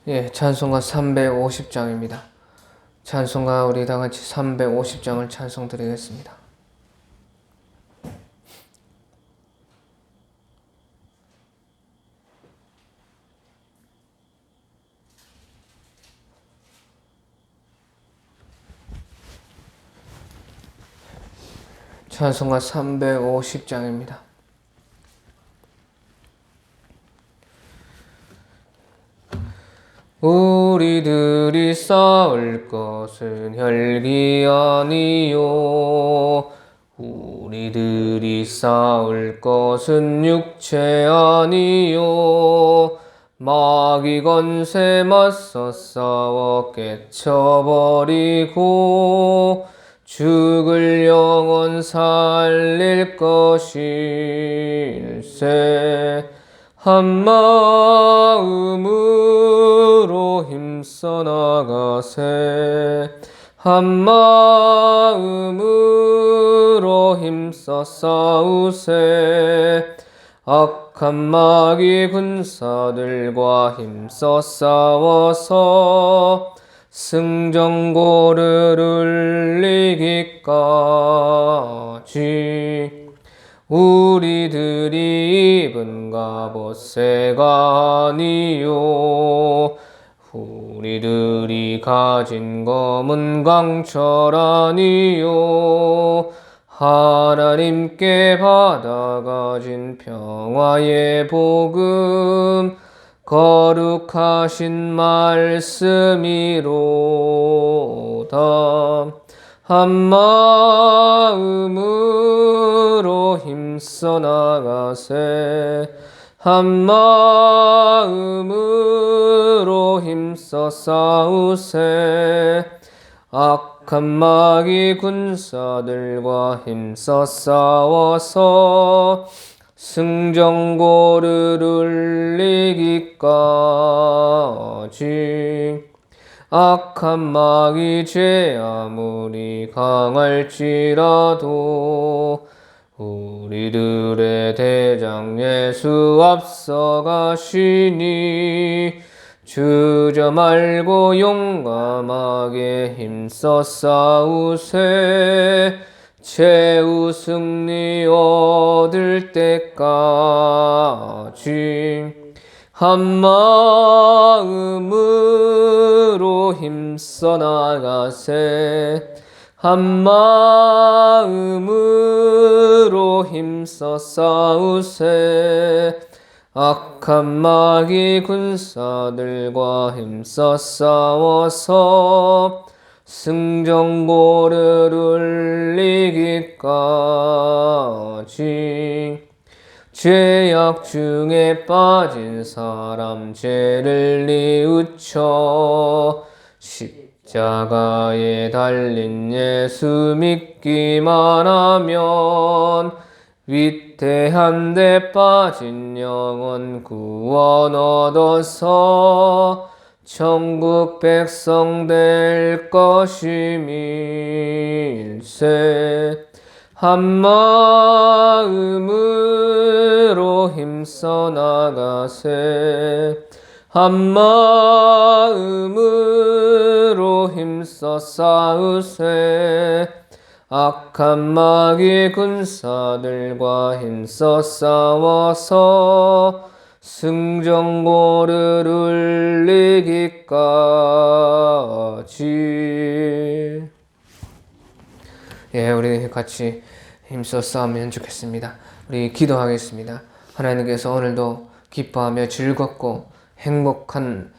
예, 찬송가 350장입니다. 찬송가 우리 다 같이 350장을 찬송 드리겠습니다. 찬송가 350장입니다. 우리들이 쌓을 것은 혈기 아니요 우리들이 쌓을 것은 육체 아니요 마귀 권세 맞서 싸워 깨쳐버리고 죽을 영혼 살릴 것일세. 한마음으로 힘써 나가세. 한마음으로 힘써 싸우세. 악한 마귀 군사들과 힘써 싸워서 승전고를 이기까지 우리들이 입은 갑옷새가 아니요 우리들이 가진 검은 강철 아니요 하나님께 받아가진 평화의 복음 거룩하신 말씀이로다. 한마음으로 힘써 나가세. 한마음으로 힘써 싸우세. 악한 마귀 군사들과 힘써 싸워서 승전고를 이기까지 악한 마귀 죄 아무리 강할지라도 우리들의 대장 예수 앞서가시니 주저 말고 용감하게 힘써 싸우세. 최후 승리 얻을 때까지 한마음으로 힘써 나가세. 한마음으로 힘써 싸우세. 악한 마귀 군사들과 힘써 싸워서 승전고를 이기까지 죄악 중에 빠진 사람 죄를 뉘우쳐 십자가에 달린 예수 믿기만 하면 위태한 데 빠진 영혼 구원 얻어서 천국 백성 될 것임일세. 한마음으로 힘써 나가세. 한마음으로 힘써 싸우세. 악한 마귀 군사들과 힘써 싸워서 승전고를 이기까지. 예, 우리 같이 힘써 싸우면 좋겠습니다. 우리 기도하겠습니다. 하나님께서 오늘도 기뻐하며 즐겁고 행복한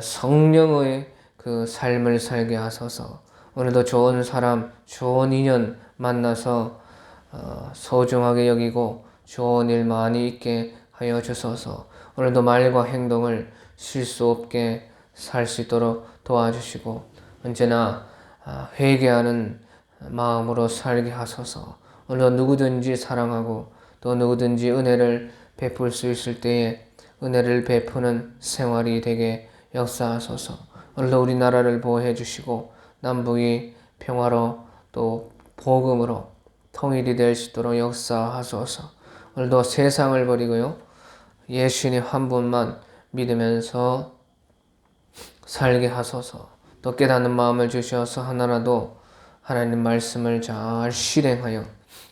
성령의 그 삶을 살게 하소서. 오늘도 좋은 사람, 좋은 인연 만나서 소중하게 여기고 좋은 일 많이 있게 하여 주소서. 오늘도 말과 행동을 실수 없게 살 수 있도록 도와주시고 언제나 회개하는 마음으로 살게 하소서. 오늘도 누구든지 사랑하고 또 누구든지 은혜를 베풀 수 있을 때에 은혜를 베푸는 생활이 되게 역사하소서. 오늘도 우리나라를 보호해 주시고 남북이 평화로 또 복음으로 통일이 될 수 있도록 역사하소서. 오늘도 세상을 버리고요 예수님 한 분만 믿으면서 살게 하소서. 또 깨닫는 마음을 주셔서 하나라도 하나님 말씀을 잘 실행하여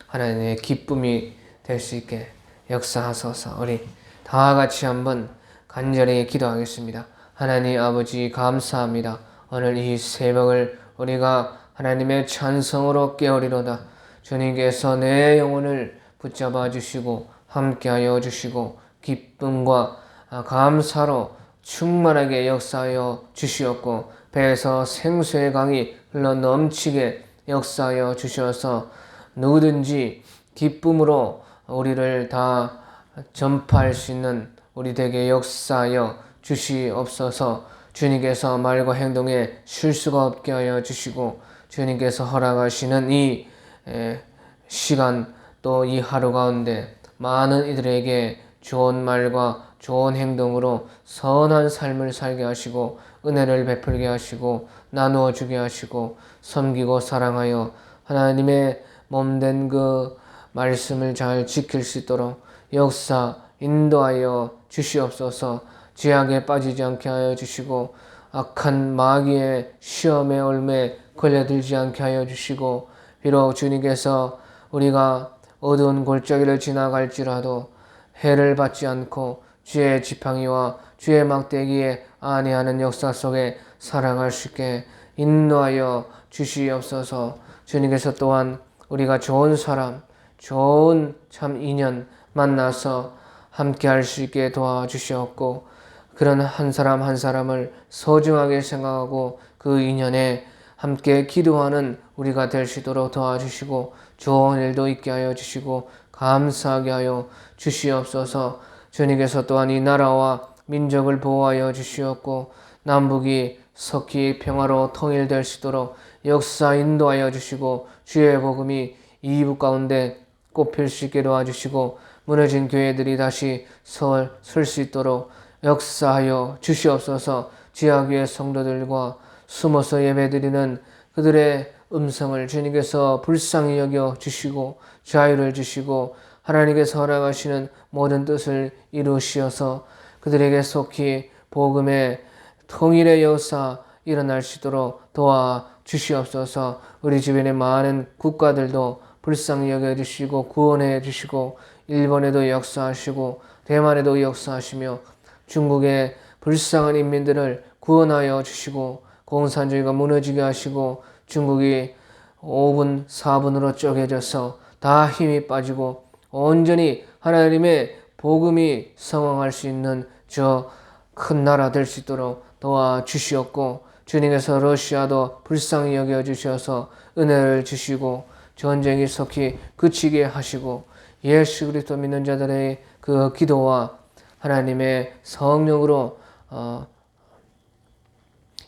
하나님의 기쁨이 될 수 있게 역사하소서. 우리 다 같이 한번 간절히 기도하겠습니다. 하나님 아버지 감사합니다. 오늘 이 새벽을 우리가 하나님의 찬성으로 깨우리로다. 주님께서 내 영혼을 붙잡아 주시고 함께하여 주시고 기쁨과 감사로 충만하게 역사하여 주시었고 배에서 생수의 강이 흘러 넘치게 역사하여 주셔서 누구든지 기쁨으로 우리를 다 전파할 수 있는 우리 되게 역사하여 주시옵소서. 주님께서 말과 행동에 실수가 없게 하여 주시고 주님께서 허락하시는 이 시간 또 이 하루 가운데 많은 이들에게 좋은 말과 좋은 행동으로 선한 삶을 살게 하시고 은혜를 베풀게 하시고 나누어 주게 하시고 섬기고 사랑하여 하나님의 몸된 그 말씀을 잘 지킬 수 있도록 역사 인도하여 주시옵소서. 죄악에 빠지지 않게 하여 주시고 악한 마귀의 시험에 올매 걸려들지 않게 하여 주시고 비록 주님께서 우리가 어두운 골짜기를 지나갈지라도 해를 받지 않고 주의 지팡이와 주의 막대기에 안위하는 역사 속에 살아갈 수 있게 인도하여 주시옵소서. 주님께서 또한 우리가 좋은 사람, 좋은 참 인연 만나서 함께 할 수 있게 도와주시옵고 그런 한 사람 한 사람을 소중하게 생각하고 그 인연에 함께 기도하는 우리가 될 수 있도록 도와주시고 좋은 일도 있게 하여 주시고 감사하게 하여 주시옵소서. 주님께서 또한 이 나라와 민족을 보호하여 주시옵고 남북이 석히 평화로 통일될 수 있도록 역사 인도하여 주시고 주의 복음이 이북 가운데 꽃필 수 있게 도와주시고 무너진 교회들이 다시 설 수 있도록 역사하여 주시옵소서. 지하교회 성도들과 숨어서 예배드리는 그들의 음성을 주님께서 불쌍히 여겨 주시고 자유를 주시고 하나님께서 허락하시는 모든 뜻을 이루시어서 그들에게 속히 복음의 통일의 역사 일어날 수 있도록 도와주시옵소서. 우리 주변의 많은 국가들도 불쌍히 여겨주시고 구원해 주시고 일본에도 역사하시고 대만에도 역사하시며 중국의 불쌍한 인민들을 구원하여 주시고 공산주의가 무너지게 하시고 중국이 5분 4분으로 쪼개져서 다 힘이 빠지고 온전히 하나님의 복음이 성황할 수 있는 저 큰 나라 될 수 있도록 도와주시옵고 주님께서 러시아도 불쌍히 여겨주셔서 은혜를 주시고 전쟁이 속히 그치게 하시고 예수 그리스도 믿는 자들의 그 기도와 하나님의 성령으로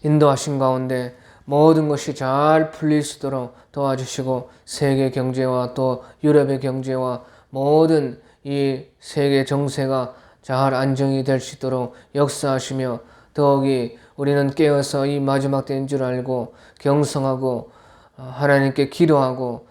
인도하신 가운데 모든 것이 잘 풀릴 수 있도록 도와주시고 세계 경제와 또 유럽의 경제와 모든 이 세계 정세가 잘 안정이 될 수 있도록 역사하시며 더욱이 우리는 깨어서 이 마지막 때인 줄 알고 경성하고 하나님께 기도하고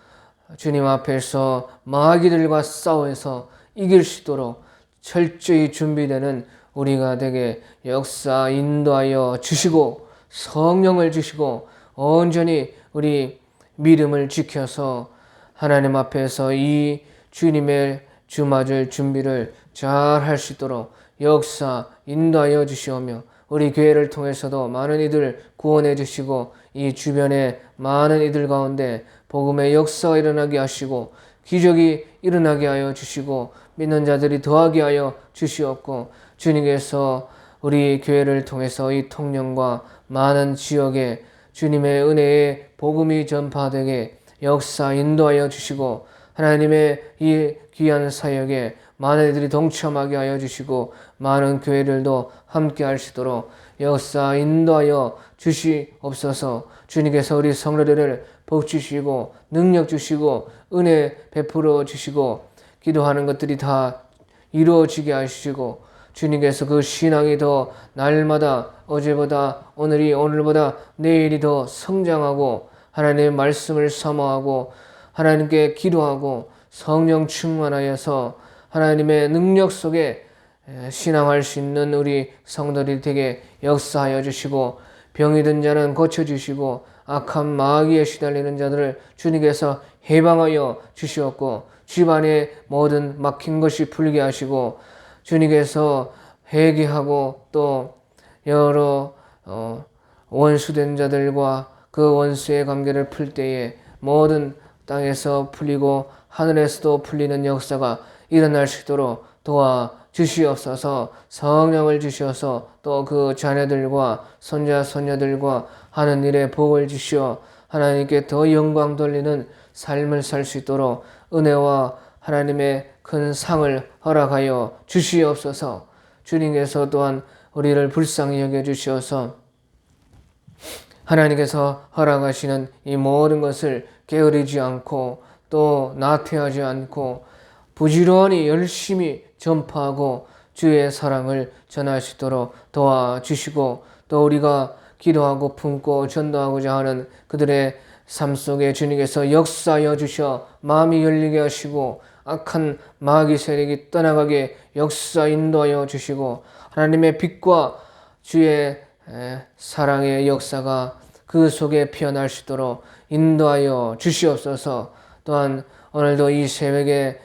주님 앞에서 마귀들과 싸워서 이길 수 있도록 철저히 준비되는 우리가 되게 역사 인도하여 주시고 성령을 주시고 온전히 우리 믿음을 지켜서 하나님 앞에서 이 주님의 주맞을 준비를 잘 할 수 있도록 역사 인도하여 주시오며 우리 교회를 통해서도 많은 이들 구원해 주시고 이 주변의 많은 이들 가운데 복음의 역사가 일어나게 하시고 기적이 일어나게 하여 주시고 믿는 자들이 더하게 하여 주시옵고 주님께서 우리 교회를 통해서 이 통영과 많은 지역에 주님의 은혜의 복음이 전파되게 역사 인도하여 주시고 하나님의 이 귀한 사역에 많은 이들이 동참하게 하여 주시고 많은 교회들도 함께 할 수 있도록 역사 인도하여 주시옵소서. 주님께서 우리 성도들을 복 주시고 능력 주시고 은혜 베풀어 주시고 기도하는 것들이 다 이루어지게 하시고 주님께서 그 신앙이 더 날마다 어제보다 오늘보다 내일이 더 성장하고 하나님의 말씀을 사모하고 하나님께 기도하고 성령 충만하여서 하나님의 능력 속에 신앙할 수 있는 우리 성도들이 되게 역사하여 주시고 병이 든 자는 고쳐주시고 악한 마귀에 시달리는 자들을 주님께서 해방하여 주시었고 집안에 모든 막힌 것이 풀게 하시고 주님께서 회개하고 또 여러 원수된 자들과 그 원수의 관계를 풀 때에 모든 땅에서 풀리고 하늘에서도 풀리는 역사가 일어날 수 있도록 도와주시옵소서. 성령을 주셔서 또 그 자녀들과 손자 손녀들과 하는 일에 복을 주시어 하나님께 더 영광 돌리는 삶을 살 수 있도록 은혜와 하나님의 큰 상을 허락하여 주시옵소서. 주님께서 또한 우리를 불쌍히 여겨 주시어서 하나님께서 허락하시는 이 모든 것을 게으르지 않고 또 나태하지 않고 부지런히 열심히 전파하고 주의 사랑을 전할 수 있도록 도와주시고 또 우리가 기도하고 품고 전도하고자 하는 그들의 삶 속에 주님께서 역사하여 주셔 마음이 열리게 하시고 악한 마귀 세력이 떠나가게 역사 인도하여 주시고 하나님의 빛과 주의 사랑의 역사가 그 속에 피어날 수 있도록 인도하여 주시옵소서. 또한 오늘도 이 새벽에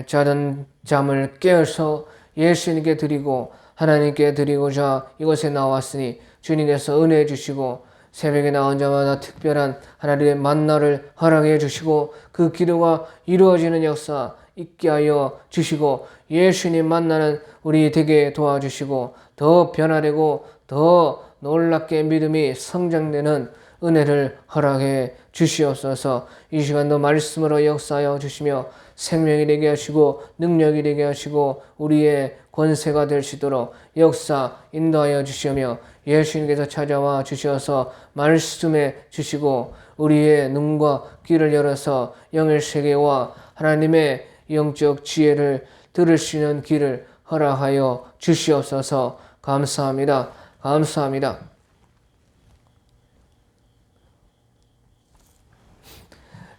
자던 잠을 깨어서 예수님께 드리고 하나님께 드리고자 이곳에 나왔으니 주님께서 은혜해 주시고 새벽에 나온 자마다 특별한 하나님의 만나를 허락해 주시고 그 기도가 이루어지는 역사 있게 하여 주시고 예수님 만나는 우리 되게 도와주시고 더 변화되고 더 놀랍게 믿음이 성장되는 은혜를 허락해 주시옵소서. 이 시간도 말씀으로 역사하여 주시며 생명이 되게 하시고 능력이 되게 하시고 우리의 권세가 될 수 있도록 역사 인도하여 주시며 예수님께서 찾아와 주셔서 말씀해 주시고 우리의 눈과 귀를 열어서 영의 세계와 하나님의 영적 지혜를 들을 수 있는 길을 허락하여 주시옵소서. 감사합니다. 감사합니다.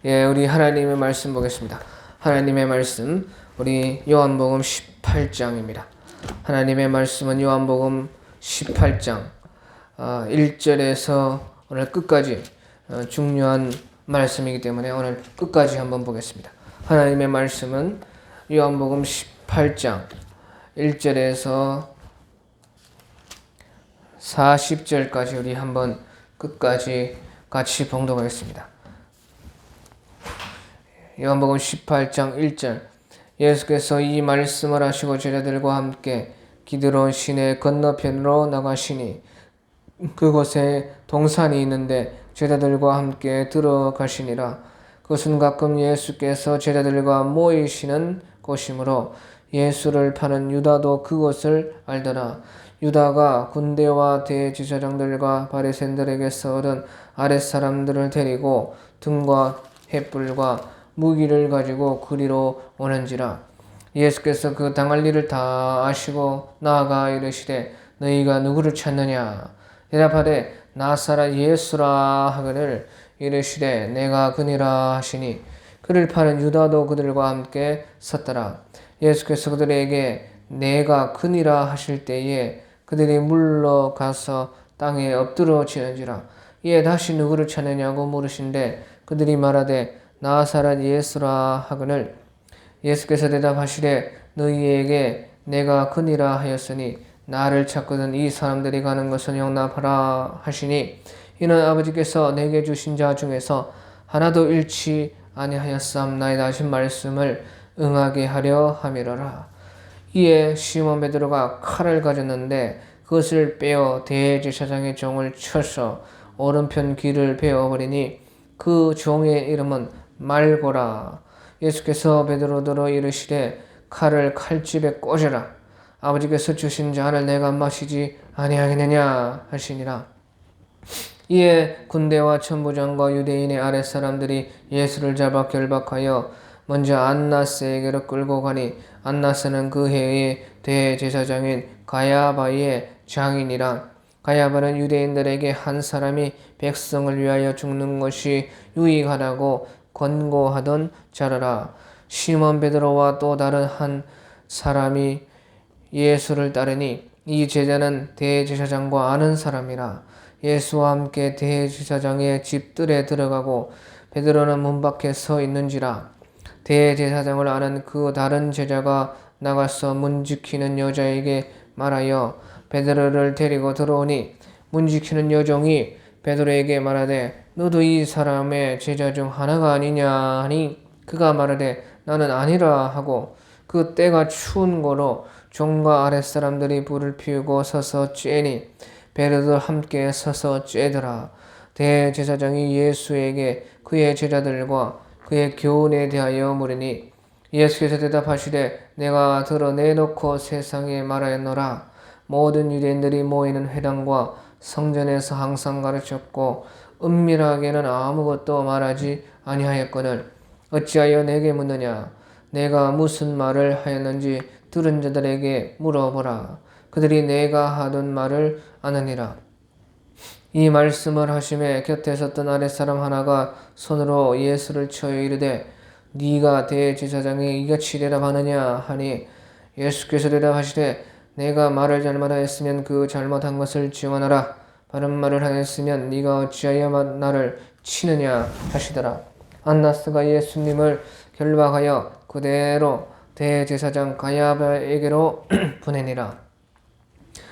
예, 우리 하나님의 말씀 보겠습니다. 하나님의 말씀 우리 요한복음 18장입니다. 하나님의 말씀은 요한복음 18장 1절에서 오늘 끝까지 중요한 말씀이기 때문에 오늘 끝까지 한번 보겠습니다. 하나님의 말씀은 요한복음 18장 1절에서 40절까지 우리 한번 끝까지 같이 봉독하겠습니다. 요한복음 18장 1절 예수께서 이 말씀을 하시고 제자들과 함께 기드론 시내 건너편으로 나가시니 그곳에 동산이 있는데 제자들과 함께 들어가시니라. 그것은 가끔 예수께서 제자들과 모이시는 곳이므로 예수를 파는 유다도 그곳을 알더라. 유다가 군대와 대제사장들과 바리새인들에게서 얻은 아랫사람들을 데리고 등과 횃불과 무기를 가지고 그리로 오는지라. 예수께서 그 당할 일을 다 아시고 나아가 이르시되 너희가 누구를 찾느냐. 대답하되 나사렛 예수라 하거늘 이르시되 내가 그니라 하시니 그를 파는 유다도 그들과 함께 섰더라. 예수께서 그들에게 내가 그니라 하실 때에 그들이 물러가서 땅에 엎드러지는지라. 이에 다시 누구를 찾느냐고 물으신데 그들이 말하되 나사렛 예수라 하거늘 예수께서 대답하시되 너희에게 내가 그니라 하였으니 나를 찾거든 이 사람들이 가는 것은 용납하라 하시니 이는 아버지께서 내게 주신 자 중에서 하나도 잃지 아니하였사옵나이다 하신 말씀을 응하게 하려 함이로라. 이에 시몬 베드로가 칼을 가졌는데 그것을 빼어 대제사장의 종을 쳐서 오른편 귀를 베어버리니 그 종의 이름은 말고라. 예수께서 베드로더러 이르시되 칼을 칼집에 꽂으라. 아버지께서 주신 잔을 내가 마시지 아니하겠느냐 하시니라. 이에 군대와 천부장과 유대인의 아랫사람들이 예수를 잡아 결박하여 먼저 안나스에게로 끌고 가니 안나스는 그 해의 대제사장인 가야바의 장인이라. 가야바는 유대인들에게 한 사람이 백성을 위하여 죽는 것이 유익하다고 권고하던 자라라. 시몬 베드로와 또 다른 한 사람이 예수를 따르니 이 제자는 대제사장과 아는 사람이라. 예수와 함께 대제사장의 집들에 들어가고 베드로는 문 밖에 서 있는지라. 대제사장을 아는 그 다른 제자가 나가서 문 지키는 여자에게 말하여 베드로를 데리고 들어오니 문 지키는 여종이 베드로에게 말하되 너도 이 사람의 제자 중 하나가 아니냐 하니 그가 말하되 나는 아니라 하고 그 때가 추운 고로 종과 아랫사람들이 불을 피우고 서서 쬐니 베드로도 함께 서서 쬐더라. 대제사장이 예수에게 그의 제자들과 그의 교훈에 대하여 물으니 예수께서 대답하시되 내가 드러내놓고 세상에 말하였노라. 모든 유대인들이 모이는 회당과 성전에서 항상 가르쳤고 은밀하게는 아무것도 말하지 아니하였거늘 어찌하여 내게 묻느냐. 내가 무슨 말을 하였는지 들은 자들에게 물어보라. 그들이 내가 하던 말을 아느니라. 이 말씀을 하심에 곁에 섰던 아랫사람 하나가 손으로 예수를 쳐여 이르되 네가 대제사장이 이같이 대답하느냐 하니 예수께서 대답하시되 내가 말을 잘못하였으면 그 잘못한 것을 증언하라. 바른 말을 하였으면 네가 어찌하여 나를 치느냐 하시더라. 안나스가 예수님을 결박하여 그대로 대제사장 가야바에게로 보내니라.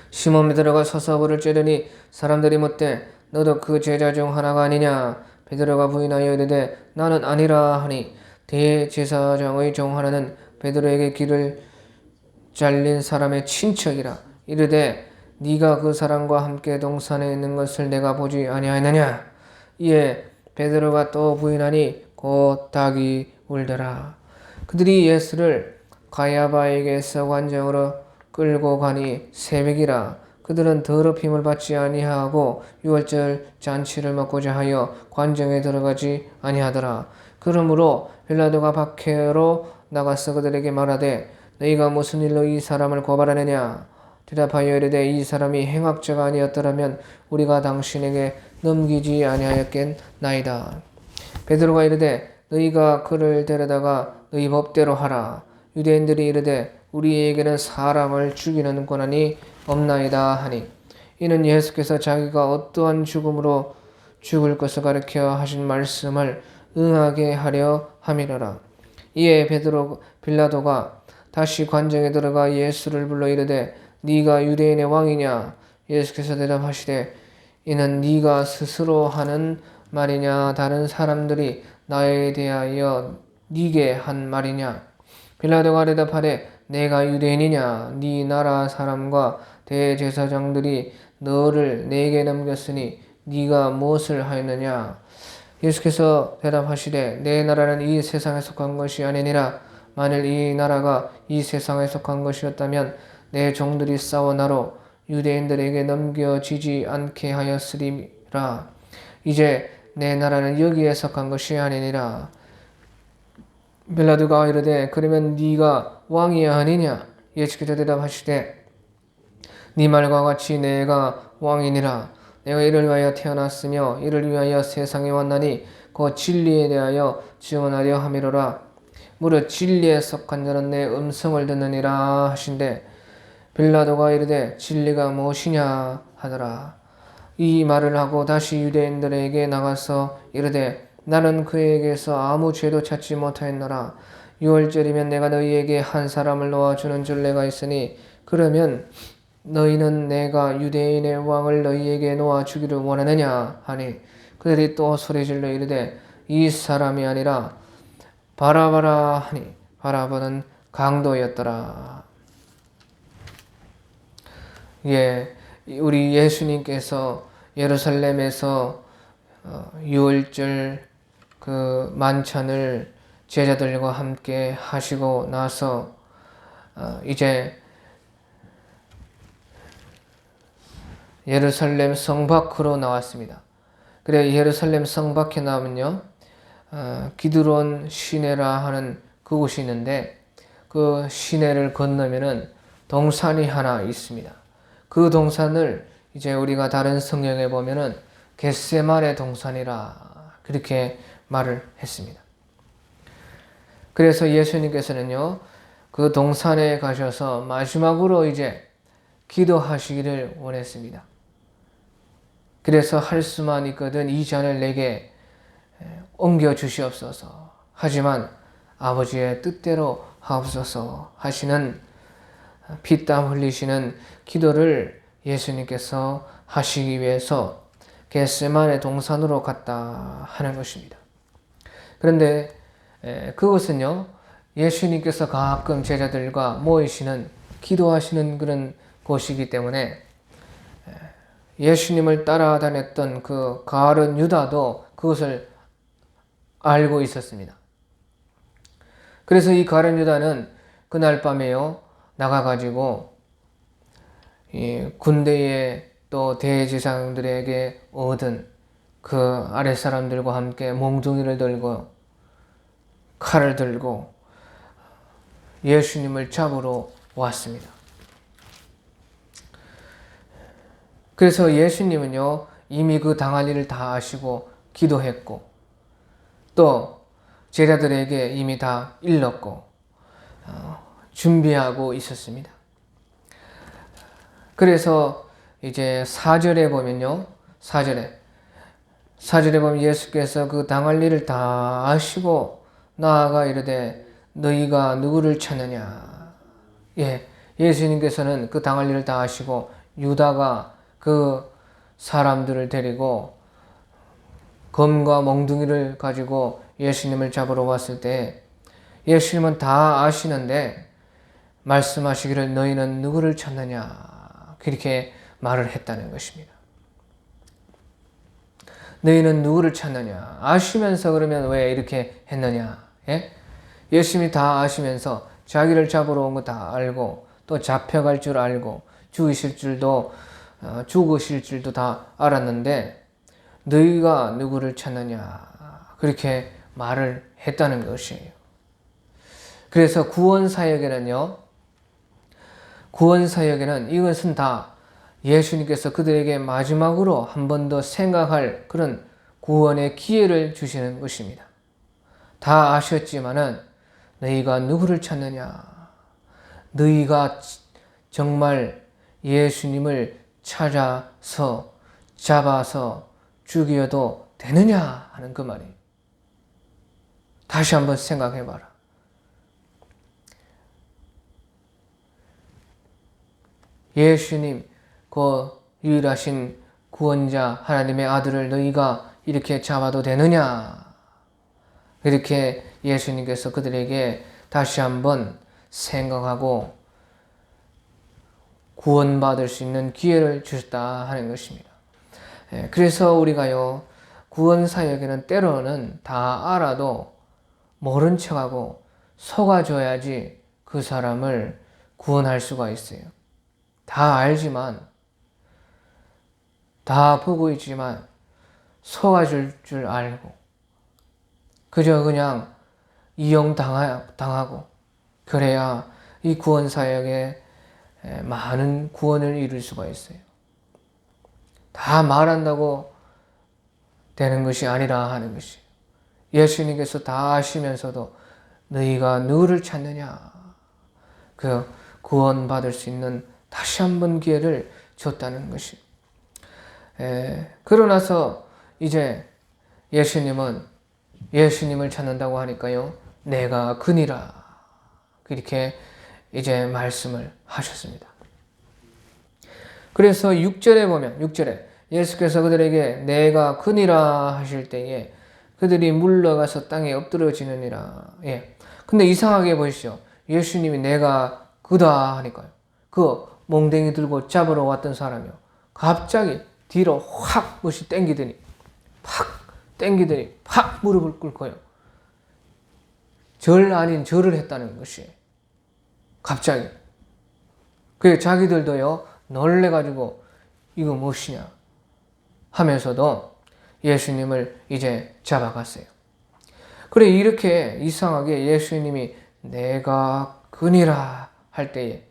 시몬 베드로가 서서 불을 쬐더니 사람들이 묻되 너도 그 제자 중 하나가 아니냐. 베드로가 부인하여 이르되 나는 아니라 하니 대제사장의 종 하나는 베드로에게 귀를 잘린 사람의 친척이라. 이르되 네가 그 사람과 함께 동산에 있는 것을 내가 보지 아니하였느냐. 이에 베드로가 또 부인하니 곧 닭이 울더라. 그들이 예수를 가야바에게서 관장으로 끌고 가니 새벽이라. 그들은 더럽힘을 받지 아니하고 유월절 잔치를 먹고자 하여 관정에 들어가지 아니하더라. 그러므로 빌라도가 밖으로 나가서 그들에게 말하되 너희가 무슨 일로 이 사람을 고발하느냐. 대답하여 이르되 이 사람이 행악자가 아니었더라면 우리가 당신에게 넘기지 아니하였겠나이다. 베드로가 이르되 너희가 그를 데려다가 너희 법대로 하라. 유대인들이 이르되 우리에게는 사람을 죽이는 권한이 없나이다 하니 이는 예수께서 자기가 어떠한 죽음으로 죽을 것을 가르쳐 하신 말씀을 응하게 하려 함이로라. 이에 빌라도가 다시 관정에 들어가 예수를 불러 이르되 네가 유대인의 왕이냐. 예수께서 대답하시되 이는 네가 스스로 하는 말이냐 다른 사람들이 나에 대하여 네게 한 말이냐. 빌라도가 대답하되 내가 유대인이냐. 네 나라 사람과 대제사장들이 너를 내게 넘겼으니 네가 무엇을 하였느냐. 예수께서 대답하시되 내 나라는 이 세상에 속한 것이 아니니라. 만일 이 나라가 이 세상에 속한 것이었다면 내 종들이 싸워 나로 유대인들에게 넘겨지지 않게 하였으리라. 이제 내 나라는 여기에 속한 것이 아니니라. 빌라도가 이르되 그러면 네가 왕이야 아니냐. 예수께서 대답하시되 네 말과 같이 내가 왕이니라. 내가 이를 위하여 태어났으며 이를 위하여 세상에 왔나니 그 진리에 대하여 증언하려 함이로라. 무릇 진리에 속한 자는 내 음성을 듣느니라 하신대 빌라도가 이르되 진리가 무엇이냐 하더라. 이 말을 하고 다시 유대인들에게 나가서 이르되 나는 그에게서 아무 죄도 찾지 못하였노라. 유월절이면 내가 너희에게 한 사람을 놓아주는 줄 내가 있으니 그러면 너희는 내가 유대인의 왕을 너희에게 놓아주기를 원하느냐 하니 그들이 또 소리질러 이르되 이 사람이 아니라 바라바라 하니 바라바는 강도였더라. 예, 우리 예수님께서 예루살렘에서 유월절 그 만찬을 제자들과 함께 하시고 나서 이제 예루살렘 성 밖으로 나왔습니다. 그래 예루살렘 성 밖에 나오면요 기드론 시내라 하는 그곳이 있는데 그 시내를 건너면은 동산이 하나 있습니다. 그 동산을 이제 우리가 다른 성경에 보면은 겟세마네 동산이라 그렇게 말을 했습니다. 그래서 예수님께서는요 그 동산에 가셔서 마지막으로 이제 기도하시기를 원했습니다. 그래서 할 수만 있거든 이 잔을 내게 옮겨 주시옵소서. 하지만 아버지의 뜻대로 하옵소서 하시는 피땀 흘리시는 기도를 예수님께서 하시기 위해서 겟세마네 동산으로 갔다 하는 것입니다. 그런데 그것은요, 예수님께서 가끔 제자들과 모이시는 기도하시는 그런 곳이기 때문에 예수님을 따라다녔던 그 가룟 유다도 그것을 알고 있었습니다. 그래서 이 가룟 유다는 그날 밤에요, 나가가지고 이 군대의 또 대제사장들에게 얻은 그 아랫사람들과 함께 몽둥이를 들고 칼을 들고 예수님을 잡으러 왔습니다. 그래서 예수님은요, 이미 그 당할 일을 다 아시고 기도했고 또 제자들에게 이미 다 일렀고 준비하고 있었습니다. 그래서 이제 4절에 보면요, 4절에 보면 예수께서 그 당할 일을 다 아시고 나아가 이르되 너희가 누구를 찾느냐. 예수님께서는 그 당할 일을 다 아시고 유다가 그 사람들을 데리고 검과 몽둥이를 가지고 예수님을 잡으러 왔을 때 예수님은 다 아시는데 말씀하시기를 너희는 누구를 찾느냐 그렇게 말을 했다는 것입니다. 너희는 누구를 찾느냐 아시면서 그러면 왜 이렇게 했느냐. 예수님이 다 아시면서 자기를 잡으러 온 거 다 알고 또 잡혀갈 줄 알고 죽으실 줄도 다 알았는데 너희가 누구를 찾느냐 그렇게 말을 했다는 것이에요. 그래서 구원사역에는 이것은 다 예수님께서 그들에게 마지막으로 한 번 더 생각할 그런 구원의 기회를 주시는 것입니다. 다 아셨지만은 너희가 누구를 찾느냐? 너희가 정말 예수님을 찾아서 잡아서 죽여도 되느냐 하는 그 말이에요. 다시 한번 생각해 봐라. 예수님, 그 유일하신 구원자 하나님의 아들을 너희가 이렇게 잡아도 되느냐? 이렇게 예수님께서 그들에게 다시 한번 생각하고 구원받을 수 있는 기회를 주셨다 하는 것입니다. 그래서 우리가요, 구원사역에는 때로는 다 알아도 모른 척하고 속아줘야지 그 사람을 구원할 수가 있어요. 다 알지만, 다 보고 있지만 속아줄 줄 알고 그저 그냥 이용당하고 그래야 이 구원사역에 많은 구원을 이룰 수가 있어요. 다 말한다고 되는 것이 아니라 하는 것이 예수님께서 다 아시면서도 너희가 누구를 찾느냐 그 구원받을 수 있는 다시 한번 기회를 줬다는 것이 그러나서 이제 예수님을 찾는다고 하니까요 내가 그니라 이렇게 이제 말씀을 하셨습니다. 그래서 6절에 보면 6절에 예수께서 그들에게 내가 그니라 하실 때에 그들이 물러가서 땅에 엎드러지느니라. 근데 이상하게 보시죠. 예수님이 내가 그다 하니까요. 그 몽댕이 들고 잡으러 왔던 사람이요. 갑자기 뒤로 확 무시 땡기더니 팍 무릎을 꿇고요. 절 아닌 절을 했다는 것이 갑자기. 그 자기들도요 놀래가지고 이거 무엇이냐 하면서도 예수님을 이제 잡아갔어요. 그래 이렇게 이상하게 예수님이 내가 그니라 할 때에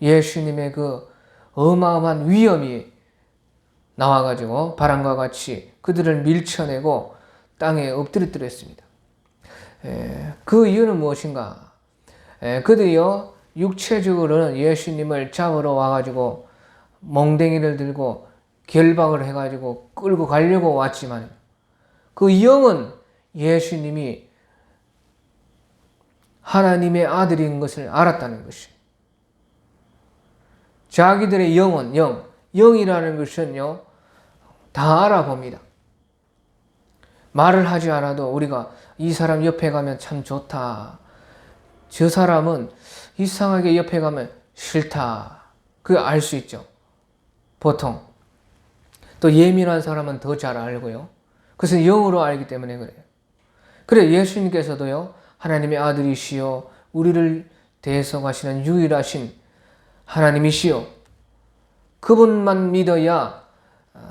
예수님의 그 어마어마한 위엄이 나와가지고 바람과 같이 그들을 밀쳐내고 땅에 엎드렸습니다. 그 이유는 무엇인가? 그들이요 육체적으로는 예수님을 잡으러 와가지고 몽댕이를 들고 결박을 해가지고 끌고 가려고 왔지만 그 영은 예수님이 하나님의 아들인 것을 알았다는 것이에요. 자기들의 영은 영이라는 것은요, 다 알아봅니다. 말을 하지 않아도 우리가 이 사람 옆에 가면 참 좋다. 저 사람은 이상하게 옆에 가면 싫다. 그거 알 수 있죠. 보통. 또 예민한 사람은 더 잘 알고요. 그것은 영으로 알기 때문에 그래요. 그래 예수님께서도요, 하나님의 아들이시요 우리를 대속하시는 유일하신 하나님이시요 그분만 믿어야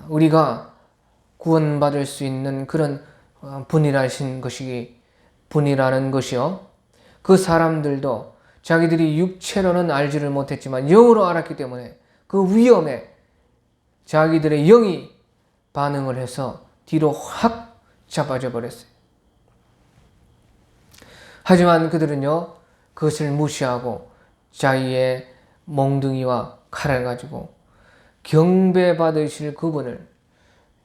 우리가 구원받을 수 있는 그런 분이라는 것이요. 그 사람들도 자기들이 육체로는 알지를 못했지만 영으로 알았기 때문에 그 위험에 자기들의 영이 반응을 해서 뒤로 확 잡아져 버렸어요. 하지만 그들은요, 그것을 무시하고 자기의 몽둥이와 칼을 가지고 경배받으실 그분을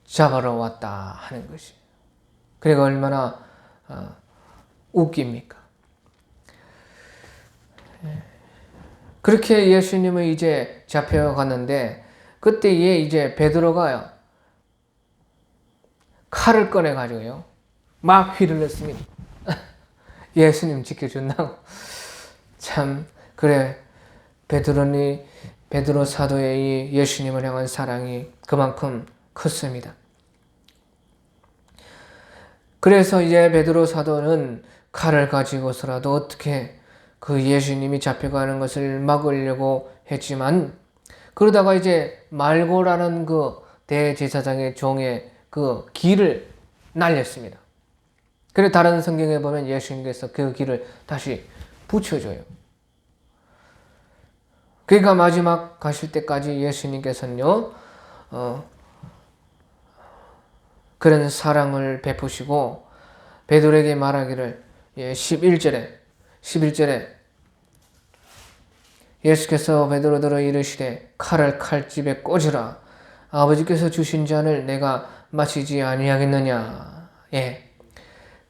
잡아러 왔다 하는 것이에요. 그러니까 얼마나 웃깁니까? 그렇게 예수님은 이제 잡혀갔는데 그때에 이제 베드로가요, 칼을 꺼내 가지고요 막 휘둘렀습니다. 예수님 지켜준다고. 참 그래, 베드로 사도의 이 예수님을 향한 사랑이 그만큼 컸습니다. 그래서 이제 베드로 사도는 칼을 가지고서라도 어떻게 그 예수님이 잡혀가는 것을 막으려고 했지만, 그러다가 이제 말고라는 그 대제사장의 종의 그 길을 날렸습니다. 그래 다른 성경에 보면 예수님께서 그 길을 다시 붙여줘요. 그러니까 마지막 가실 때까지 예수님께서는요, 그런 사랑을 베푸시고 베드로에게 말하기를 11절에 예수께서 베드로더러 이르시되 칼을 칼집에 꽂으라. 아버지께서 주신 잔을 내가 마시지 아니하겠느냐.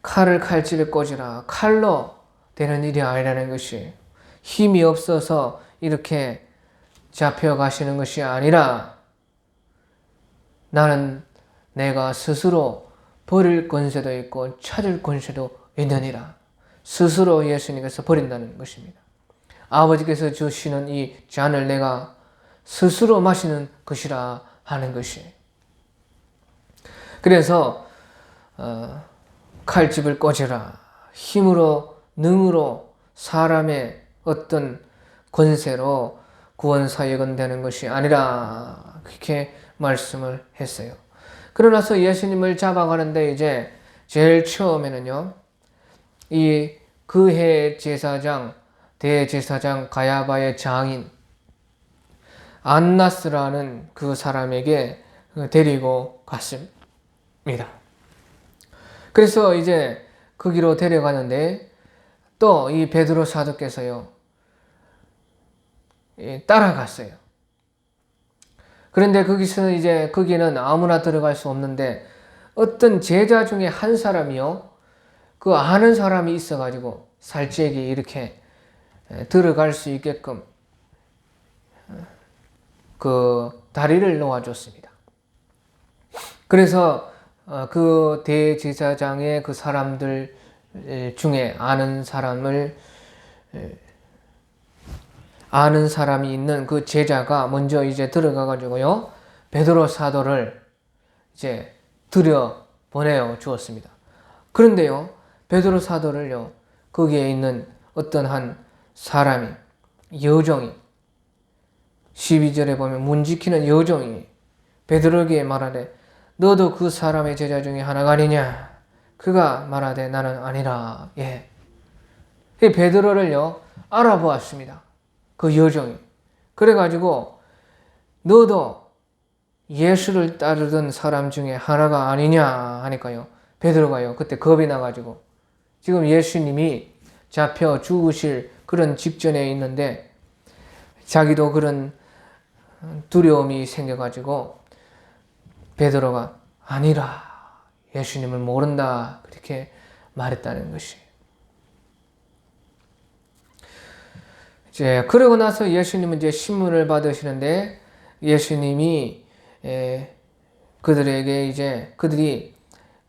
칼을 칼집에 꽂으라. 칼로 되는 일이 아니라는 것이, 힘이 없어서 이렇게 잡혀가시는 것이 아니라 나는 내가 스스로 버릴 권세도 있고 찾을 권세도 있느니라. 스스로 예수님께서 버린다는 것입니다. 아버지께서 주시는 이 잔을 내가 스스로 마시는 것이라 하는 것이. 그래서 칼집을 꽂으라. 힘으로 능으로 사람의 어떤 권세로 구원 사역은 되는 것이 아니라 그렇게 말씀을 했어요. 그러나서 예수님을 잡아가는데 이제 제일 처음에는요, 이 그해 제사장 대제사장 가야바의 장인 안나스라는 그 사람에게 데리고 갔습니다. 그래서 이제 거기로 데려가는데 또 이 베드로 사도께서요 따라갔어요. 그런데 거기는 아무나 들어갈 수 없는데 어떤 제자 중에 한 사람이요, 그 아는 사람이 있어가지고 살짝이 이렇게 들어갈 수 있게끔 그 다리를 놓아줬습니다. 그래서 그 대제사장의 그 사람들 중에 아는 사람이 있는 그 제자가 먼저 이제 들어가가지고요, 베드로 사도를 이제 들여보내어 주었습니다. 그런데요, 베드로 사도를요, 거기에 있는 어떤 한 사람이, 여종이, 12절에 보면 문 지키는 여종이 베드로에게 말하되 너도 그 사람의 제자 중에 하나가 아니냐? 그가 말하되 나는 아니라. 베드로를요 알아보았습니다. 그 여종이. 그래가지고 너도 예수를 따르던 사람 중에 하나가 아니냐 하니까요, 베드로가요 그때 겁이 나가지고, 지금 예수님이 잡혀 죽으실 그런 직전에 있는데 자기도 그런 두려움이 생겨가지고 베드로가 아니라 예수님을 모른다 그렇게 말했다는 것이. 이제 그러고 나서 예수님은 이제 신문을 받으시는데 예수님이 그들에게 이제 그들이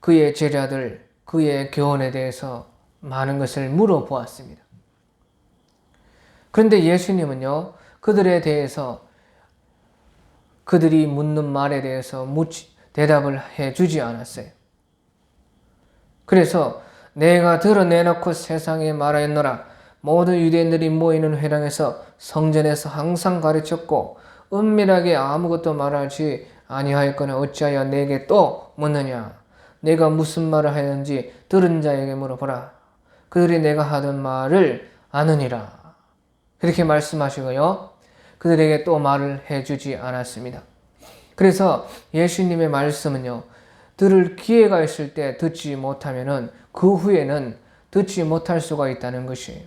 그의 제자들 그의 교훈에 대해서 많은 것을 물어보았습니다. 그런데 예수님은요 그들에 대해서 그들이 묻는 말에 대해서 대답을 해주지 않았어요. 그래서 내가 드러내놓고 세상에 말하였노라. 모든 유대인들이 모이는 회당에서 성전에서 항상 가르쳤고 은밀하게 아무것도 말하지 아니하였거늘 어찌하여 내게 또 묻느냐. 내가 무슨 말을 하였는지 들은 자에게 물어보라. 그들이 내가 하던 말을 아느니라. 그렇게 말씀하시고요. 그들에게 또 말을 해주지 않았습니다. 그래서 예수님의 말씀은요. 들을 기회가 있을 때 듣지 못하면은 그 후에는 듣지 못할 수가 있다는 것이에요.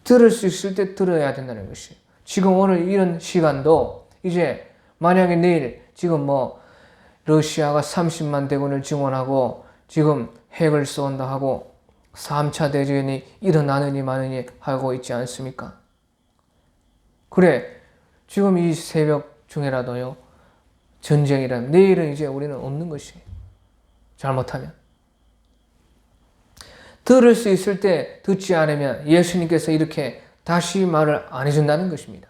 들을 수 있을 때 들어야 된다는 것이에요. 지금 오늘 이런 시간도 이제 만약에 내일 지금 러시아가 30만 대군을 증원하고 지금 핵을 쏜다 하고 3차 대전이 일어나느니 마느니 하고 있지 않습니까? 그래 지금 이 새벽 중에라도요 전쟁이라면 내일은 이제 우리는 없는 것이에요. 잘못하면 들을 수 있을 때 듣지 않으면 예수님께서 이렇게 다시 말을 안 해준다는 것입니다.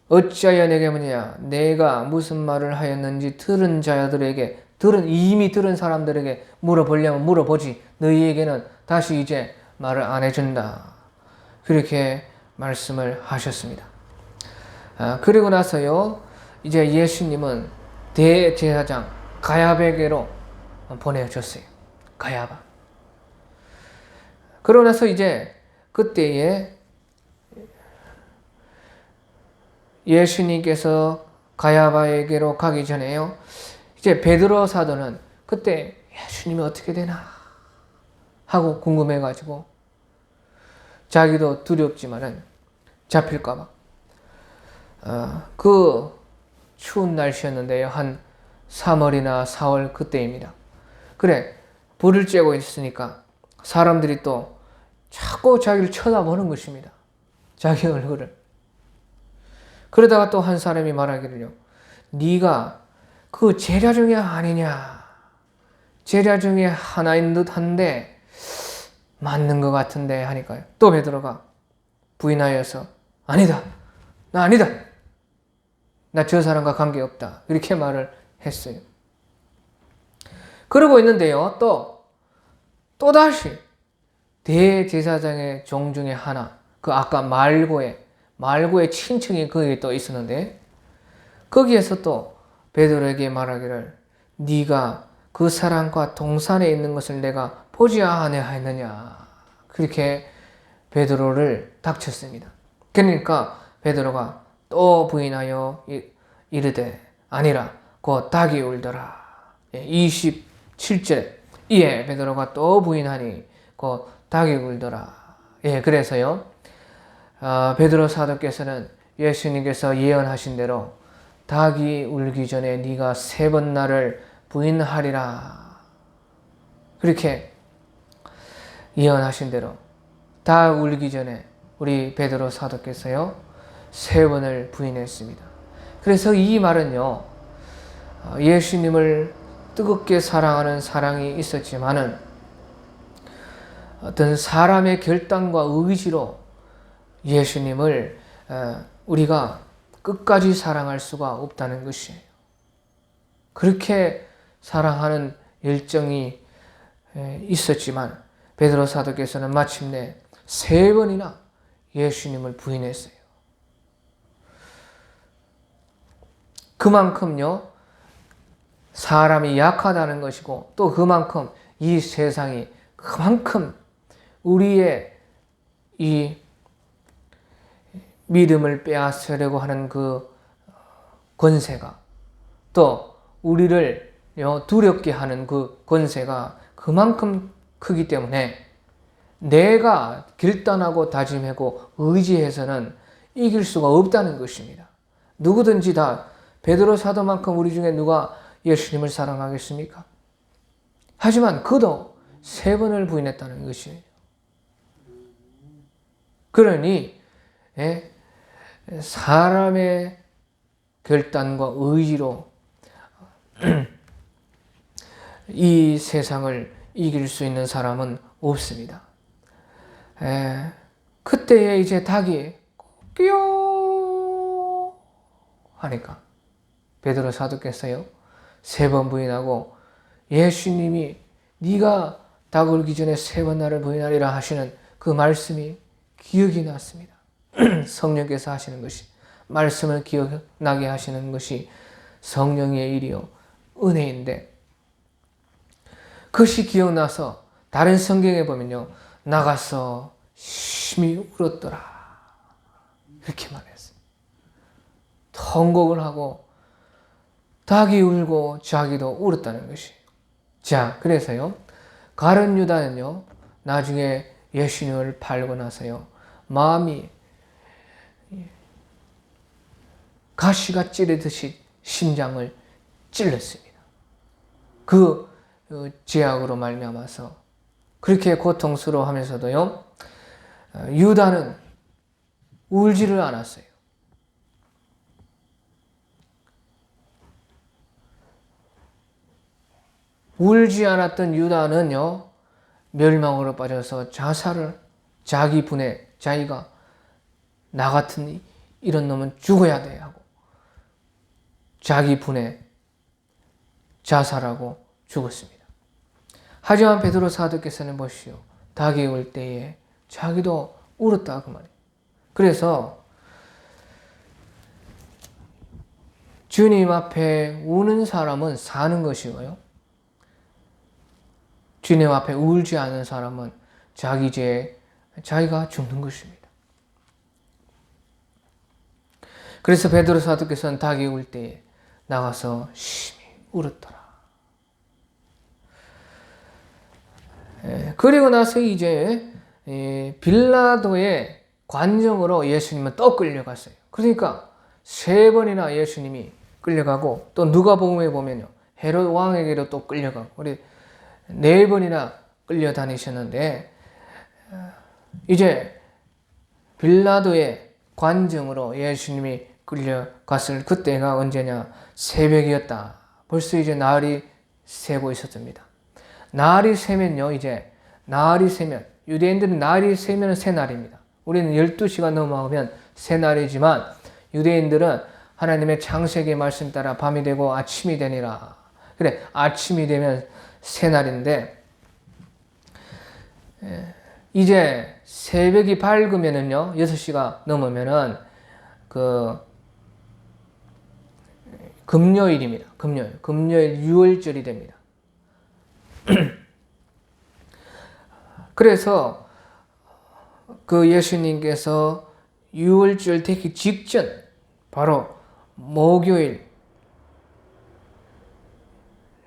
어찌하여 내게 묻느냐. 내가 무슨 말을 하였는지 들은 자들에게 이미 들은 사람들에게 물어보려면 물어보지 너희에게는 다시 이제 말을 안 해준다. 그렇게 말씀을 하셨습니다. 그리고 나서요 이제 예수님은 대제사장 가야바에게로 보내줬어요. 가야바. 그러고 나서 이제 그때에 예수님께서 가야바에게로 가기 전에요. 이제 베드로 사도는 그때 예수님이 어떻게 되나 하고 궁금해가지고 자기도 두렵지만은 잡힐까봐 그 추운 날씨였는데요. 한 3월이나 4월 그때입니다. 그래 불을 쬐고 있으니까 사람들이 또 자꾸 자기를 쳐다보는 것입니다. 자기 얼굴을. 그러다가 또 한 사람이 말하기를요. 네가 그 제자 중에 아니냐. 제자 중에 하나인 듯한데 맞는 것 같은데 하니까요. 또 베드로가 부인하여서 아니다. 나 아니다. 나 저 사람과 관계없다. 이렇게 말을 했어요. 그러고 있는데요. 또다시 대제사장의 종 중에 하나 그 아까 말고의 친척이 거기에 또 있었는데 거기에서 또 베드로에게 말하기를 네가 그 사람과 동산에 있는 것을 내가 보지 아니하였느냐. 그렇게 베드로를 닥쳤습니다. 그러니까 베드로가 또 부인하여 이르되 아니라 곧 닭이 울더라. 27절 이에 베드로가 또 부인하니 곧 닭이 울더라. 그래서요 베드로 사도께서는 예수님께서 예언하신 대로 닭이 울기 전에 네가 3번 나를 부인하리라. 그렇게 예언하신 대로 닭 울기 전에 우리 베드로 사도께서요 3번을 부인했습니다. 그래서 이 말은요 예수님을 뜨겁게 사랑하는 사랑이 있었지만은 어떤 사람의 결단과 의지로 예수님을 우리가 끝까지 사랑할 수가 없다는 것이에요. 그렇게 사랑하는 열정이 있었지만 베드로 사도께서는 마침내 3번이나 예수님을 부인했어요. 그만큼요 사람이 약하다는 것이고 또 그만큼 이 세상이 그만큼 우리의 이 믿음을 빼앗으려고 하는 그 권세가 또 우리를 두렵게 하는 그 권세가 그만큼 크기 때문에 내가 결단하고 다짐하고 의지해서는 이길 수가 없다는 것입니다. 누구든지 다 베드로 사도만큼 우리 중에 누가 예수님을 사랑하겠습니까? 하지만 그도 3번을 부인했다는 것이에요. 그러니 사람의 결단과 의지로 이 세상을 이길 수 있는 사람은 없습니다. 그때에 이제 닭이 끼요 하니까 베드로 사도께서요 3번 부인하고 예수님이 네가 닭 울기 전에 3번 나를 부인하리라 하시는 그 말씀이 기억이 났습니다. 성령께서 하시는 것이, 말씀을 기억나게 하시는 것이 성령의 일이요 은혜인데, 그것이 기억나서 다른 성경에 보면요 나가서 심히 울었더라 이렇게 말했어요. 통곡을 하고 닭이 울고 자기도 울었다는 것이에요. 자, 그래서요 가룟 유다는요 나중에 예수님을 팔고 나서요 마음이 가시가 찌르듯이 심장을 찔렀습니다. 그 죄악으로 말미암아서 그렇게 고통스러워하면서도요 유다는 울지를 않았어요. 울지 않았던 유다는요 멸망으로 빠져서 자살을, 자기 분에 자기가 나 같은 이런 놈은 죽어야 돼 하고 자기 분에 자살하고 죽었습니다. 하지만 베드로 사도께서는 보시오 닭이 울 때에 자기도 울었다 그 말이에요. 그래서 주님 앞에 우는 사람은 사는 것이고요 주님 앞에 울지 않은 사람은 자기 죄에 자기가 죽는 것입니다. 그래서 베드로 사도께서는 닭이 울 때에 나가서 심히 울었더라. 그리고 나서 이제 빌라도의 관정으로 예수님은 또 끌려갔어요. 그러니까 3번이나 예수님이 끌려가고 또 누가복음에 보면요 헤롯 왕에게도 또 끌려가고 우리 4번이나 끌려다니셨는데 이제 빌라도의 관정으로 예수님이 끌려갔을 그때가 언제냐 새벽이었다. 벌써 이제 날이 새고 있었습니다. 날이 새면요 이제 날이 새면 유대인들은 날이 새면 새날입니다. 우리는 12시가 넘어가면 새날이지만 유대인들은 하나님의 창세기 말씀 따라 밤이 되고 아침이 되니라. 그래 아침이 되면 새날인데 이제 새벽이 밝으면은요 6시가 넘으면은 그 금요일입니다. 금요일 유월절이 됩니다. 그래서 그 예수님께서 유월절 되기 직전 바로 목요일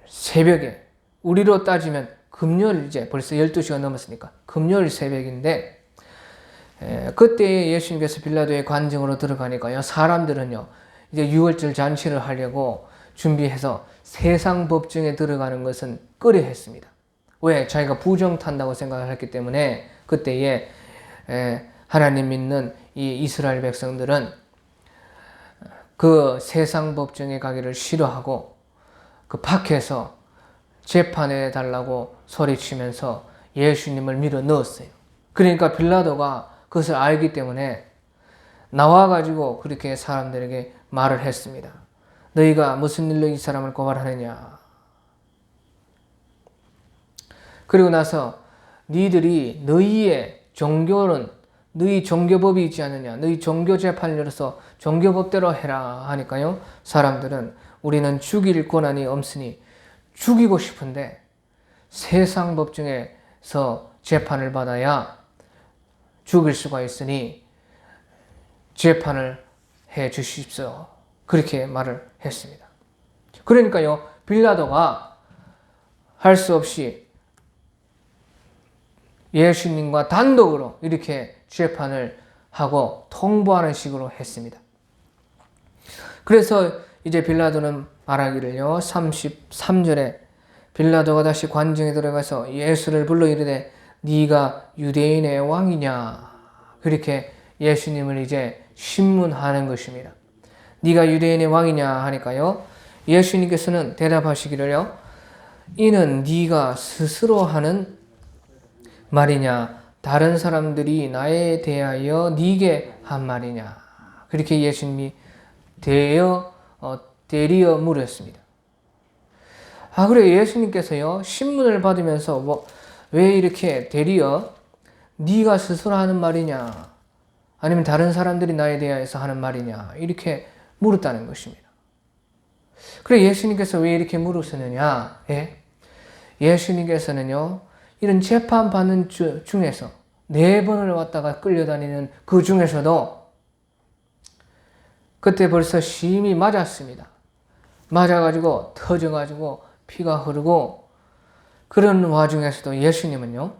새벽에 우리로 따지면 금요일 이제 벌써 12시가 넘었으니까 금요일 새벽인데 그때 예수님께서 빌라도의 관정으로 들어가니까요 사람들은요 이제 유월절 잔치를 하려고 준비해서 세상 법정에 들어가는 것은 꺼려했습니다. 왜? 자기가 부정탄다고 생각을 했기 때문에 그때에 하나님 믿는 이 이스라엘 백성들은 그 세상 법정에 가기를 싫어하고 그 밖에서 재판해 달라고 소리치면서 예수님을 밀어 넣었어요. 그러니까 빌라도가 그것을 알기 때문에 나와가지고 그렇게 사람들에게 말을 했습니다. 너희가 무슨 일로 이 사람을 고발하느냐. 그리고 나서 너희들이 너희의 종교는 너희 종교법이 있지 않느냐. 너희 종교 재판을 열어서 종교법대로 해라 하니까요. 사람들은 우리는 죽일 권한이 없으니 죽이고 싶은데 세상 법정에서 재판을 받아야 죽일 수가 있으니 재판을 해 주십시오. 그렇게 말을 했습니다. 그러니까요, 빌라도가 할 수 없이 예수님과 단독으로 이렇게 재판을 하고 통보하는 식으로 했습니다. 그래서 이제 빌라도는 말하기를요. 33절에 빌라도가 다시 관중에 들어가서 예수를 불러 이르되 네가 유대인의 왕이냐, 그렇게 예수님을 이제 신문하는 것입니다. 네가 유대인의 왕이냐 하니까요, 예수님께서는 대답하시기를요, 이는 네가 스스로 하는 말이냐, 다른 사람들이 나에 대하여 네게 한 말이냐, 그렇게 예수님이 대리어 물었습니다. 그래, 예수님께서요, 신문을 받으면서 왜 이렇게 대리어 네가 스스로 하는 말이냐, 아니면 다른 사람들이 나에 대해서 하는 말이냐, 이렇게 물었다는 것입니다. 그래, 예수님께서 왜 이렇게 물으셨느냐? 예수님께서는요, 이런 재판받는 중에서 4번을 왔다가 끌려다니는 그 중에서도 그때 벌써 심히 맞았습니다. 맞아가지고 터져가지고 피가 흐르고, 그런 와중에서도 예수님은요,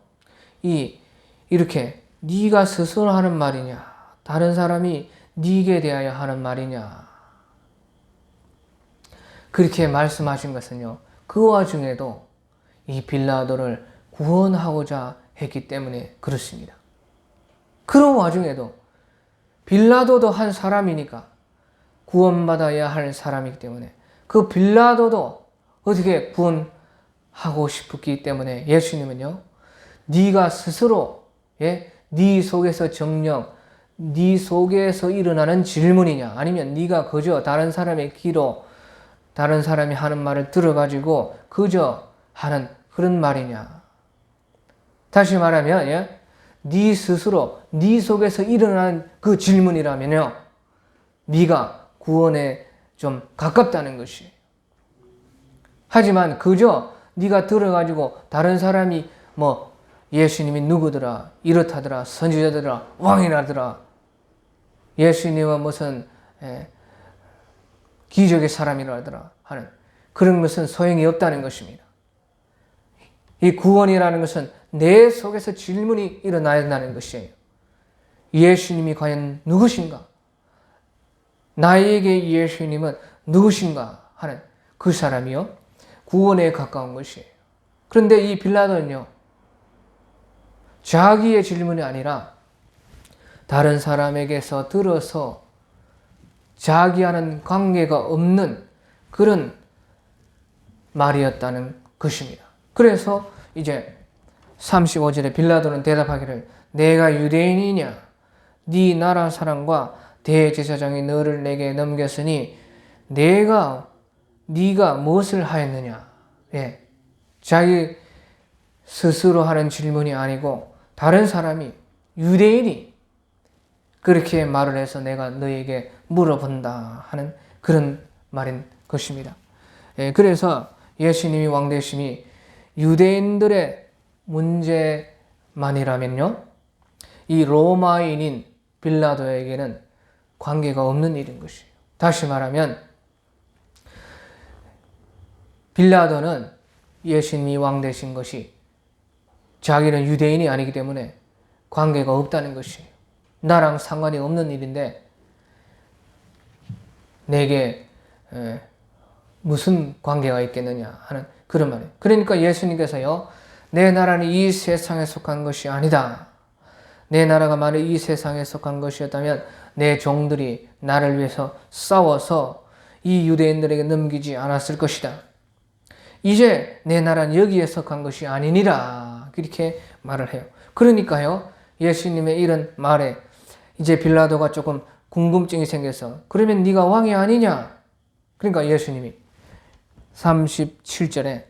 이렇게 네가 스스로 하는 말이냐, 다른 사람이 네게 대하여 하는 말이냐, 그렇게 말씀하신 것은요, 그 와중에도 이 빌라도를 구원하고자 했기 때문에 그렇습니다. 그런 와중에도 빌라도도 한 사람이니까 구원받아야 할 사람이기 때문에 그 빌라도도 어떻게 구원하고 싶었기 때문에 예수님은요, 네가 스스로 네 속에서 정령, 네 속에서 일어나는 질문이냐, 아니면 네가 그저 다른 사람의 귀로 다른 사람이 하는 말을 들어가지고 그저 하는 그런 말이냐. 다시 말하면 네 스스로 네 속에서 일어나는 그 질문이라면요, 네가 구원에 좀 가깝다는 것이에요. 하지만 그저 네가 들어가지고 다른 사람이 예수님이 누구더라, 이렇다더라, 선지자더라, 왕이라더라, 예수님은 무슨 기적의 사람이라더라 하는 그런 것은 소용이 없다는 것입니다. 이 구원이라는 것은 내 속에서 질문이 일어나야 한다는 것이에요. 예수님이 과연 누구신가? 나에게 예수님은 누구신가 하는 그 사람이요, 구원에 가까운 것이에요. 그런데 이 빌라도는요, 자기의 질문이 아니라 다른 사람에게서 들어서 자기와는 관계가 없는 그런 말이었다는 것입니다. 그래서 이제 35절에 빌라도는 대답하기를 내가 유대인이냐, 네 나라 사람과 대제사장이 너를 내게 넘겼으니 네가 무엇을 하였느냐. 자기 스스로 하는 질문이 아니고 다른 사람이, 유대인이 그렇게 말을 해서 내가 너에게 물어본다 하는 그런 말인 것입니다. 그래서 예수님이 왕되심이 유대인들의 문제만이라면요, 이 로마인인 빌라도에게는 관계가 없는 일인 것이에요. 다시 말하면 빌라도는 예수님이 왕되신 것이 자기는 유대인이 아니기 때문에 관계가 없다는 것이에요. 나랑 상관이 없는 일인데 내게 무슨 관계가 있겠느냐 하는 그런 말이에요. 그러니까 예수님께서요, 내 나라는 이 세상에 속한 것이 아니다. 내 나라가 만약 이 세상에 속한 것이었다면 내 종들이 나를 위해서 싸워서 이 유대인들에게 넘기지 않았을 것이다. 이제 내 나라는 여기에 속한 것이 아니니라. 그렇게 말을 해요. 그러니까요, 예수님의 이런 말에 이제 빌라도가 조금 궁금증이 생겨서 그러면 네가 왕이 아니냐? 그러니까 예수님이 37절에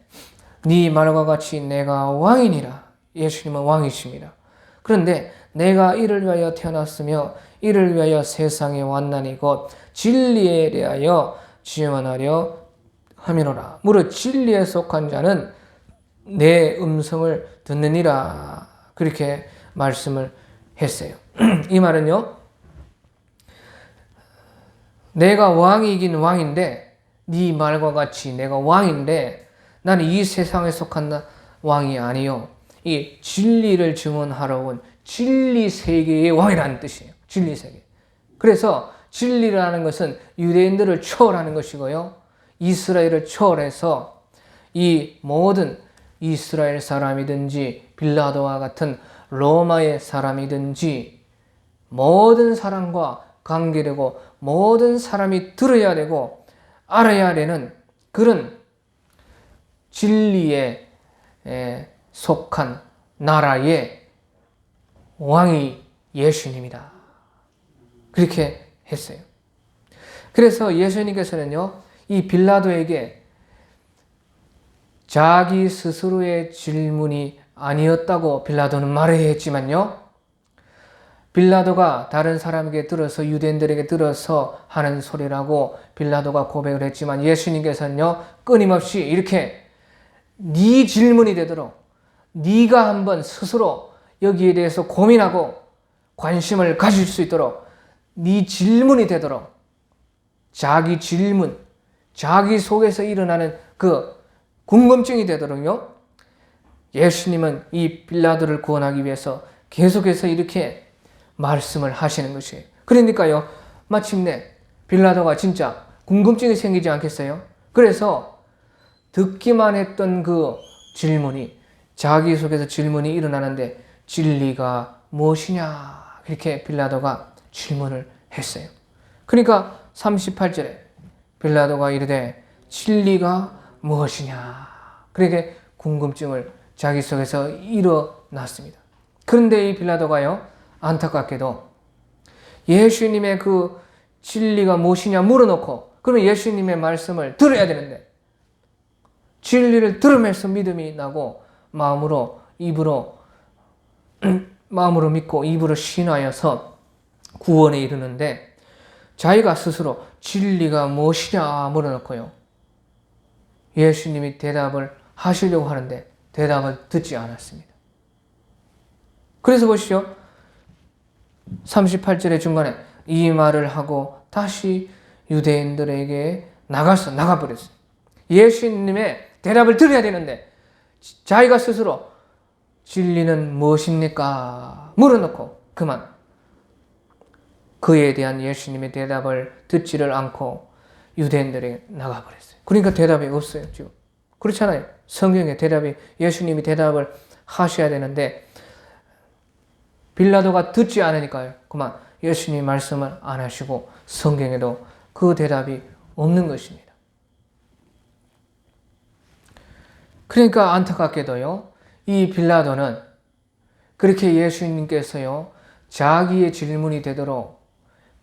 네 말과 같이 내가 왕이니라. 예수님은 왕이십니다. 그런데 내가 이를 위하여 태어났으며 이를 위하여 세상에 왔나니 곧 진리에 대하여 지원하려 함이로라. 무릇 진리에 속한 자는 내 음성을 듣느니라. 그렇게 말씀을 했어요. 이 말은요, 내가 왕이긴 왕인데, 네 말과 같이 내가 왕인데 나는 이 세상에 속한 왕이 아니요, 이 진리를 증언하러 온 진리 세계의 왕이라는 뜻이에요. 진리 세계. 그래서 진리라는 것은 유대인들을 초월하는 것이고요. 이스라엘을 초월해서 이 모든 이스라엘 사람이든지 빌라도와 같은 로마의 사람이든지 모든 사람과 관계되고 모든 사람이 들어야 되고 알아야 되는 그런 진리에 속한 나라의 왕이 예수님이다. 그렇게 했어요. 그래서 예수님께서는요, 이 빌라도에게 자기 스스로의 질문이 아니었다고 빌라도는 말해야 했지만요, 빌라도가 다른 사람에게 들어서 유대인들에게 들어서 하는 소리라고 빌라도가 고백을 했지만 예수님께서는요, 끊임없이 이렇게 네 질문이 되도록 네가 한번 스스로 여기에 대해서 고민하고 관심을 가질 수 있도록 네 질문이 되도록 자기 질문, 자기 속에서 일어나는 그 궁금증이 되도록요, 예수님은 이 빌라도를 구원하기 위해서 계속해서 이렇게 말씀을 하시는 것이에요. 그러니까요, 마침내 빌라도가 진짜 궁금증이 생기지 않겠어요? 그래서 듣기만 했던 그 질문이 자기 속에서 질문이 일어나는데 진리가 무엇이냐? 이렇게 빌라도가 질문을 했어요. 그러니까 38절에 빌라도가 이르되 진리가 무엇이냐? 그렇게 궁금증을 자기 속에서 일어났습니다. 그런데 이 빌라도가요, 안타깝게도 예수님의 그 진리가 무엇이냐 물어놓고 그러면 예수님의 말씀을 들어야 되는데 진리를 들으면서 믿음이 나고 마음으로 믿고 입으로 신하여서 구원에 이르는데 자기가 스스로 진리가 무엇이냐 물어놓고요, 예수님이 대답을 하시려고 하는데 대답을 듣지 않았습니다. 그래서 보시죠. 38절의 중간에 이 말을 하고 다시 유대인들에게 나가버렸어요. 예수님의 대답을 들어야 되는데 자기가 스스로 진리는 무엇입니까? 물어놓고 그만 그에 대한 예수님의 대답을 듣지를 않고 유대인들에게 나가버렸어요. 그러니까 대답이 없어요. 지금 그렇잖아요. 성경에 예수님이 대답을 하셔야 되는데 빌라도가 듣지 않으니까요, 그만 예수님이 말씀을 안 하시고 성경에도 그 대답이 없는 것입니다. 그러니까 안타깝게도요, 이 빌라도는 그렇게 예수님께서요, 자기의 질문이 되도록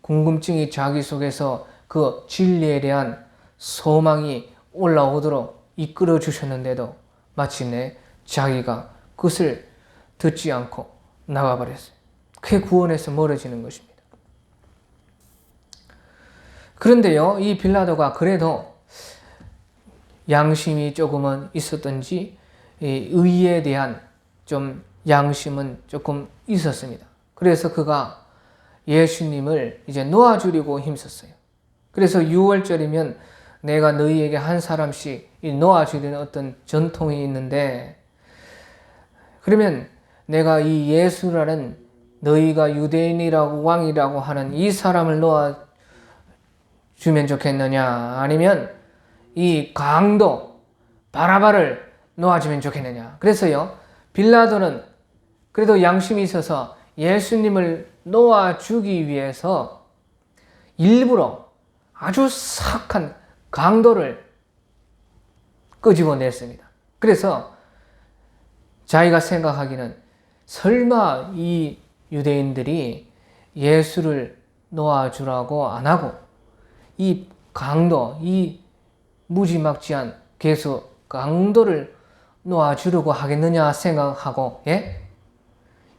궁금증이 자기 속에서 그 진리에 대한 소망이 올라오도록 이끌어 주셨는데도 마침내 자기가 그것을 듣지 않고 나가버렸어요. 그게 구원에서 멀어지는 것입니다. 그런데요, 이 빌라도가 그래도 양심이 조금은 있었던지 의에 대한 좀 양심은 조금 있었습니다. 그래서 그가 예수님을 이제 놓아주려고 힘썼어요. 그래서 6월절이면 내가 너희에게 한 사람씩 놓아주려는 어떤 전통이 있는데, 그러면 내가 이 예수라는 너희가 유대인이라고 왕이라고 하는 이 사람을 놓아주면 좋겠느냐, 아니면 이 강도 바라바를 놓아주면 좋겠느냐. 그래서요, 빌라도는 그래도 양심이 있어서 예수님을 놓아주기 위해서 일부러 아주 사악한 강도를 끄집어냈습니다. 그래서 자기가 생각하기는 설마 이 유대인들이 예수를 놓아주라고 안 하고 이 강도, 이 무지막지한 괴수 강도를 놓아주려고 하겠느냐 생각하고,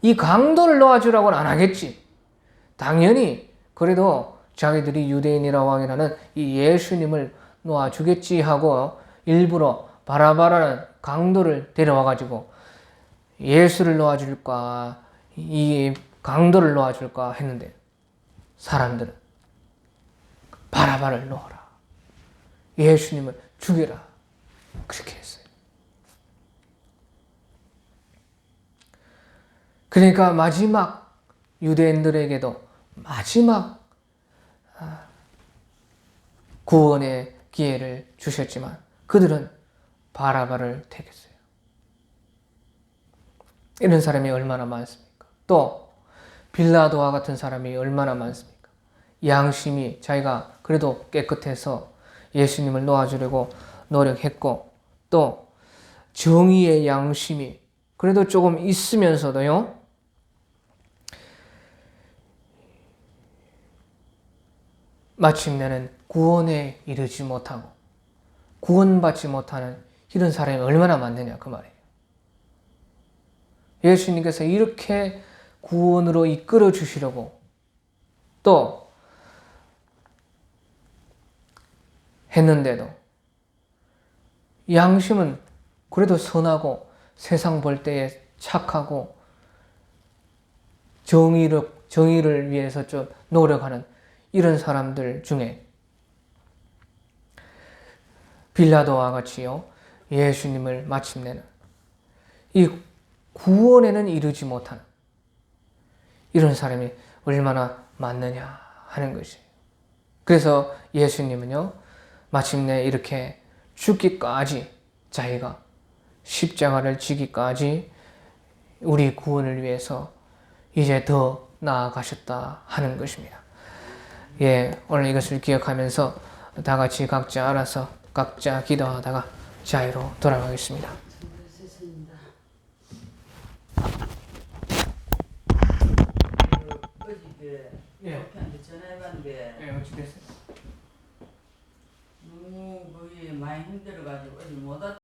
이 강도를 놓아주라고는 안 하겠지. 당연히 그래도 자기들이 유대인이라 왕이라는 이 예수님을 놓아주겠지 하고 일부러 바라바라는 강도를 데려와가지고 예수를 놓아줄까 이 강도를 놓아줄까 했는데 사람들은 바라바를 놓아라, 예수님을 죽여라, 그렇게 했어요. 그러니까 마지막 유대인들에게도 마지막 구원의 기회를 주셨지만 그들은 바라바를 택했어요. 이런 사람이 얼마나 많습니까? 또 빌라도와 같은 사람이 얼마나 많습니까? 양심이 자기가 그래도 깨끗해서 예수님을 놓아주려고 노력했고 또 정의의 양심이 그래도 조금 있으면서도요. 마침내는 구원에 이르지 못하고 구원받지 못하는 이런 사람이 얼마나 많느냐 그 말이에요. 예수님께서 이렇게 구원으로 이끌어 주시려고 또 했는데도 양심은 그래도 선하고 세상 볼 때에 착하고 정의를 위해서 좀 노력하는 이런 사람들 중에 빌라도와 같이요 예수님을 마침내는 이 구원에는 이르지 못하는 이런 사람이 얼마나 많느냐 하는 것이에요. 그래서 예수님은요 마침내 이렇게 죽기까지 자기가 십자가를 지기까지 우리 구원을 위해서 이제 더 나아가셨다 하는 것입니다. 예, 오늘 이것을 기억하면서 다 같이 각자 알아서 각자 기도하다가 자유로 돌아가겠습니다. 어저께 옆에한테 전화해봤는데 어찌 됐어요? 너무 거기 많이 힘들어가지고 어디 못 왔다.